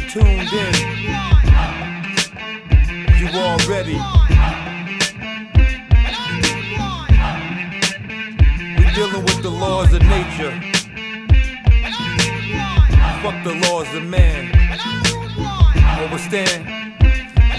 tuned in. You already. We dealing with the laws of nature. Fuck the laws of man. Understand?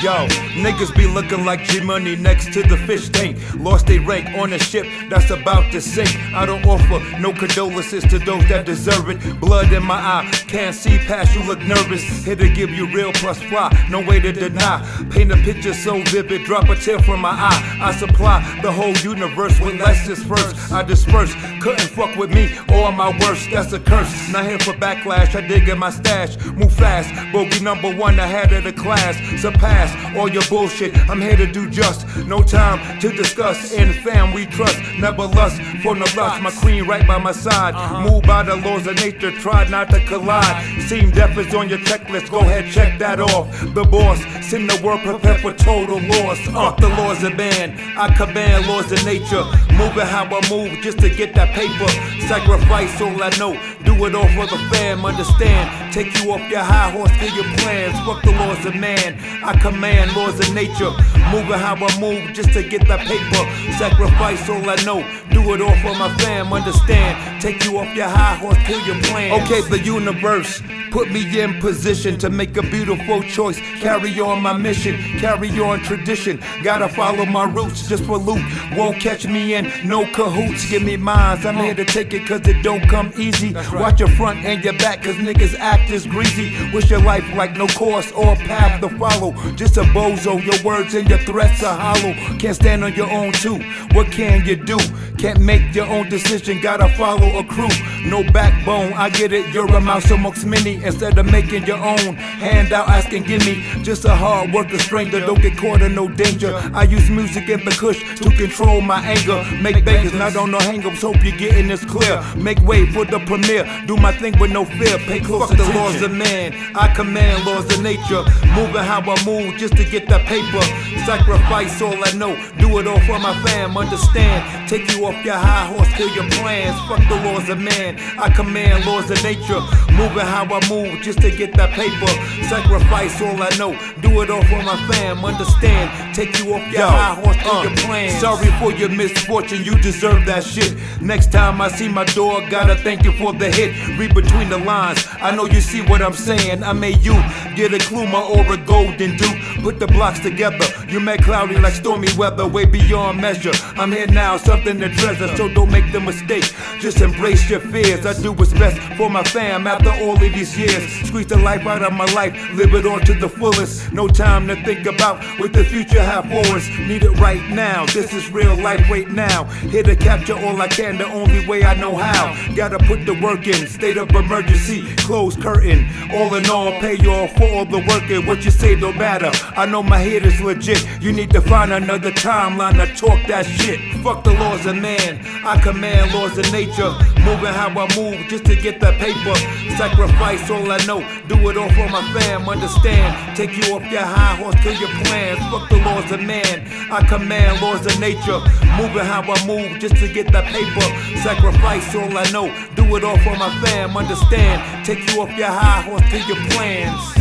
Yo, niggas be looking like G-Money next to the fish tank. Lost they rank on a ship that's about to sink. I don't offer no condolences to those that deserve it. Blood in my eye, can't see past you, look nervous. Here to give you real plus fly, no way to deny. Paint a picture so vivid, drop a tear from my eye. I supply the whole universe with less dispersed. I disperse, couldn't fuck with me or my worst, that's a curse. Not here for backlash, I dig in my stash. Move fast, bogey number one ahead of the class. Surpass all your bullshit, I'm here to do just. No time to discuss, in fam we trust. Never lust for no lust, my queen right by my side. Move by the laws of nature, try not to collide. Seem deaf is on your checklist, go ahead check that off. The boss, send the word, prepare for total loss. Fuck the laws of man, I command laws of nature. Moving how I move just to get that paper. Sacrifice all I know, do it all for the fam, understand. Take you off your high horse to your plans. Fuck the laws of man, I command laws of nature. Moving how I move just to get that paper. Sacrifice all I know, do it all for my fam, understand. Take you off your high horse to your plans. Okay, the universe put me in position to make a beautiful choice. Carry on my mission, carry on tradition. Gotta follow my roots just for loot. Won't catch me in no cahoots. Give me mines, I'm here to take it cause it don't come easy. Watch your front and your back cause niggas act is greasy. Wish your life like no course or path to follow. Just a bozo, your words and your threats are hollow. Can't stand on your own too, what can you do? Can't make your own decision, gotta follow a crew. No backbone, I get it, you're a mouse amongst many. Instead of making your own, hand out asking gimme. Just a hard worker stranger, don't get caught in no danger. I use music and the kush to control my anger. Make bangers, not on no hang-ups, hope you're getting this clear. Make way for the premiere, do my thing with no fear. Pay close attention. Fuck the laws of man, I command laws of nature. Moving how I move just to get that paper. Sacrifice all I know, do it all for my fam, understand. Take you off your high horse, kill your plans. Fuck the laws of man, I command laws of nature. Moving how I move just to get that paper. Sacrifice all I know, do it all for my fam, understand. Take you off your high horse, kill your plans. Sorry for your misfortune, you deserve that shit. Next time I see my dog, gotta thank you for the hit. Read between the lines, I know you see what I'm saying. I made you get a clue, my aura golden dew. Put the blocks together, you met cloudy like stormy weather, way beyond measure. I'm here now, something to treasure, so don't make the mistake. Just embrace your fears, I do what's best for my fam after all of these years. Squeeze the life out of my life, live it on to the fullest. No time to think about what the future have for us. Need it right now, this is real life right now. Here to capture all I can, the only way I know how. Gotta put the work in, state of emergency, close curtain. All in all, pay you all for all the work and what you say don't matter. I know my head is legit, you need to find another timeline to talk that shit. Fuck the laws of man, I command laws of nature. Moving how I move just to get that paper. Sacrifice all I know, do it all for my fam, understand. Take you off your high horse, kill your plans. Fuck the laws of man, I command laws of nature. Moving how I move just to get that paper. Sacrifice all I know, do it all for my fam, understand. Take you off your high horse, kill your plans.